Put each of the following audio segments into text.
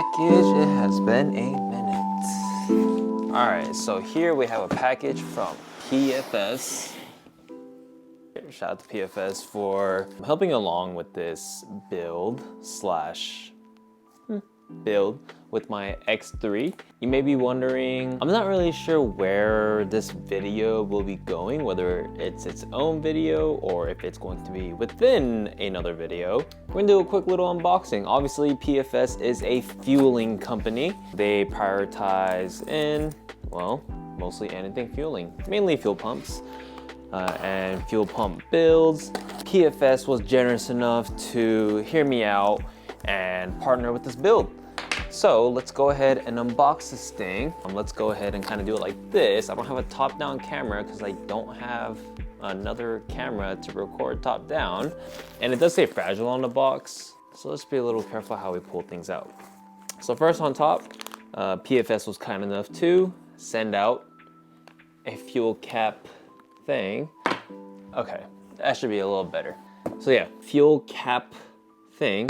package. It has been a minute. All right, so here we have a package from PFS. Shout out to PFS for helping along with this build with my X3. You may be wondering, I'm not really sure where this video will be going, whether it's its own video or if it's going to be within another video. We're gonna do a quick little unboxing. Obviously, PFS is a fueling company. They prioritize in, well, mostly anything fueling, mainly fuel pumps and fuel pump builds. PFS was generous enough to hear me out and partner with this build. So let's go ahead and unbox this thing. Let's go ahead and kind of do it like this. I don't have a top-down camera because I don't have another camera to record top-down. And it does say fragile on the box, so let's be a little careful how we pull things out. So first on top, PFS was kind enough to send out a fuel cap thing. Okay, that should be a little better. So yeah, fuel cap thing.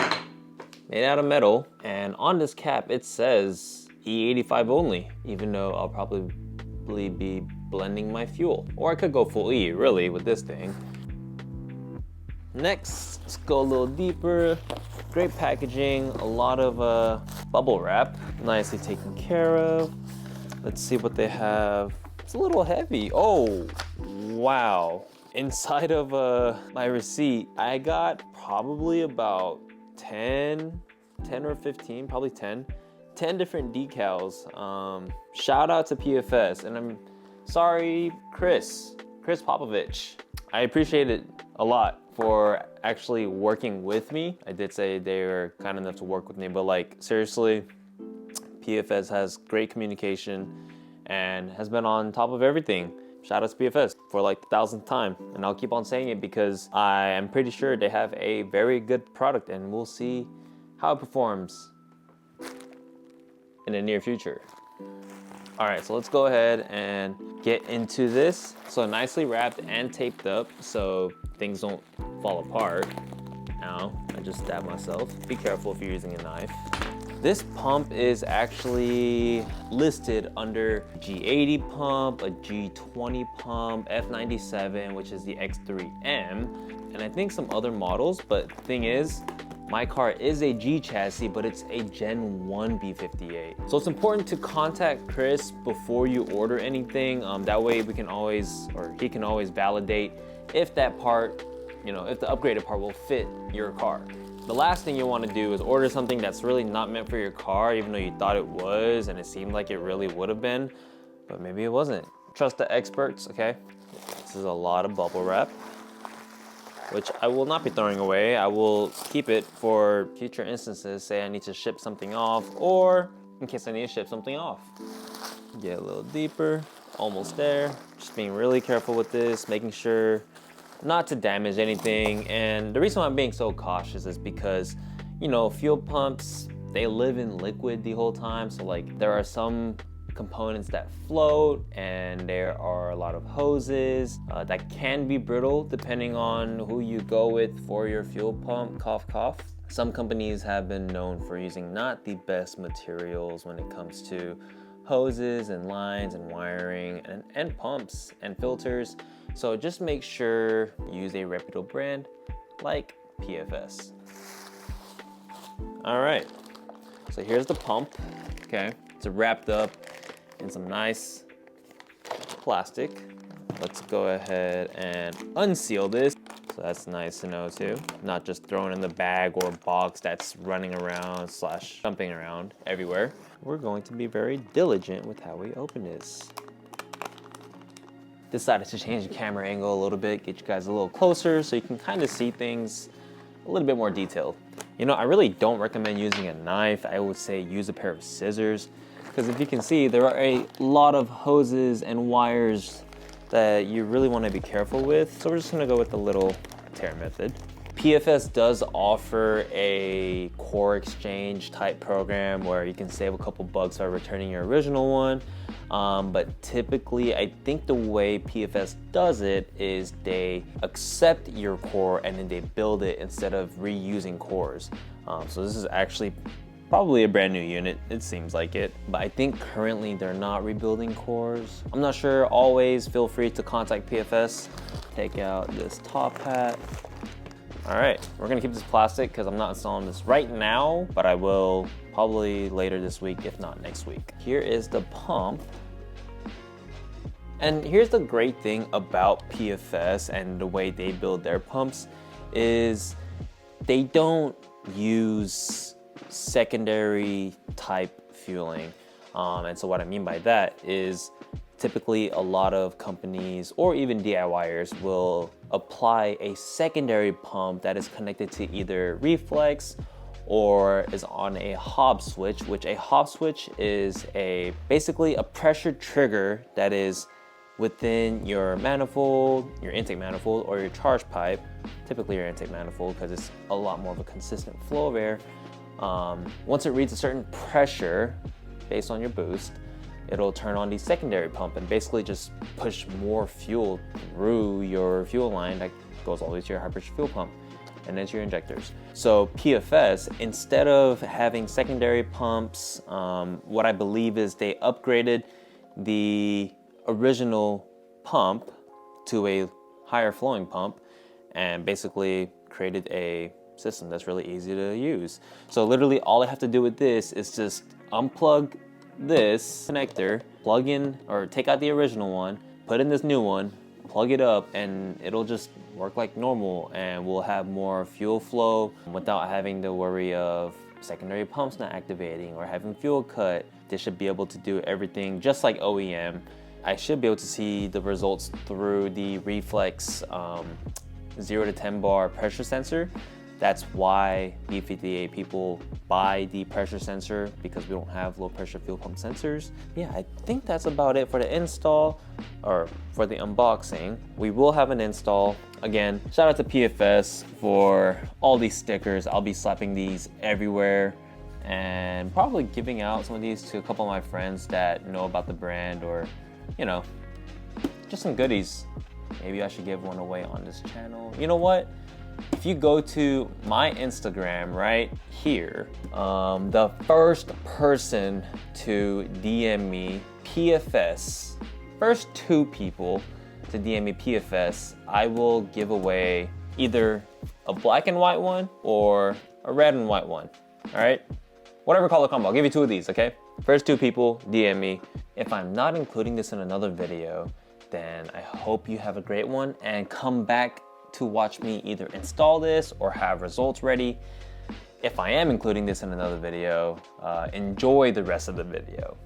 Made out of metal, and on this cap it says E85 only, even though I'll probably be blending my fuel. Or I could go full E, really, with this thing. Next, let's go a little deeper. Great packaging, a lot of bubble wrap, nicely taken care of. Let's see what they have. It's a little heavy. Oh, wow. Inside of my receipt, I got probably about 10 or 15, probably 10 different decals. Shout out to PFS, and I'm sorry, Chris Popovich. I appreciate it a lot for actually working with me. I did say they were kind enough to work with me, but like seriously, PFS has great communication and has been on top of everything. Shout out to PFS for like the 1000th time. And I'll keep on saying it because I am pretty sure they have a very good product, and we'll see how it performs in the near future. All right, so let's go ahead and get into this. So nicely wrapped and taped up so things don't fall apart. Ow, I just stabbed myself. Be careful if you're using a knife. This pump is actually listed under G80 pump, a G20 pump, F97, which is the X3 M, and I think some other models, but the thing is, my car is a G chassis, but it's a Gen 1 B58. So it's important to contact Chris before you order anything. That way we can always, or he can always validate if that part, you know, if the upgraded part will fit your car. The last thing you want to do is order something that's really not meant for your car, even though you thought it was and it seemed like it really would have been, but maybe it wasn't. Trust the experts, okay? This is a lot of bubble wrap, which I will not be throwing away. I will keep it for future instances, say I need to ship something off, or in case I need to ship something off. Get a little deeper, almost there. Just being really careful with this, making sure not to damage anything. And the reason why I'm being so cautious is because, you know, fuel pumps, they live in liquid the whole time. So like there are some components that float, and there are a lot of hoses that can be brittle depending on who you go with for your fuel pump, cough, cough. Some companies have been known for using not the best materials when it comes to hoses and lines and wiring and pumps and filters. So just make sure you use a reputable brand like PFS. All right, so here's the pump, okay? It's wrapped up in some nice plastic. Let's go ahead and unseal this. So that's nice to know too. Not just thrown in the bag or box that's running around slash jumping around everywhere. We're going to be very diligent with how we open this. Decided to change the camera angle a little bit, get you guys a little closer so you can kind of see things a little bit more detailed. You know, I really don't recommend using a knife. I would say use a pair of scissors, because if you can see, there are a lot of hoses and wires that you really want to be careful with. So we're just gonna go with the little tear method. PFS does offer a core exchange type program where you can save a couple bucks by returning your original one. But typically, I think the way PFS does it is they accept your core and then they build it instead of reusing cores. So this is actually Probably a brand new unit, it seems like it. But I think currently they're not rebuilding cores. I'm not sure, always feel free to contact PFS. Take out this top hat. All right, we're gonna keep this plastic because I'm not installing this right now, but I will probably later this week, if not next week. Here is the pump. And here's the great thing about PFS and the way they build their pumps is they don't use secondary type fueling. And so what I mean by that is typically a lot of companies or even DIYers will apply a secondary pump that is connected to either reflex or is on a Hobbs switch, which a Hobbs switch is basically a pressure trigger that is within your manifold, your intake manifold, or your charge pipe, typically your intake manifold because it's a lot more of a consistent flow of air. Once it reads a certain pressure based on your boost, it'll turn on the secondary pump and basically just push more fuel through your fuel line that goes all the way to your high pressure fuel pump and then to your injectors. So PFS, instead of having secondary pumps, what I believe is they upgraded the original pump to a higher flowing pump and basically created a system that's really easy to use. So literally all I have to do with this is just unplug this connector, plug in or take out the original one, put in this new one, plug it up, and it'll just work like normal, and we'll have more fuel flow without having to worry of secondary pumps not activating or having fuel cut. This should be able to do everything just like OEM. I should be able to see the results through the reflex 0 to 10 bar pressure sensor. That's why B58 people buy the pressure sensor, because we don't have low pressure fuel pump sensors. Yeah, I think that's about it for the install or for the unboxing. We will have an install. Again, shout out to PFS for all these stickers. I'll be slapping these everywhere and probably giving out some of these to a couple of my friends that know about the brand, or, you know, just some goodies. Maybe I should give one away on this channel. You know what? If you go to my Instagram right here, the first person to DM me PFS, first 2 people to DM me PFS, I will give away either a black and white one or a red and white one. All right? Whatever color combo, I'll give you 2 of these, okay? First 2 people, DM me. If I'm not including this in another video, then I hope you have a great one and come back to watch me either install this or have results ready. If I am including this in another video, enjoy the rest of the video.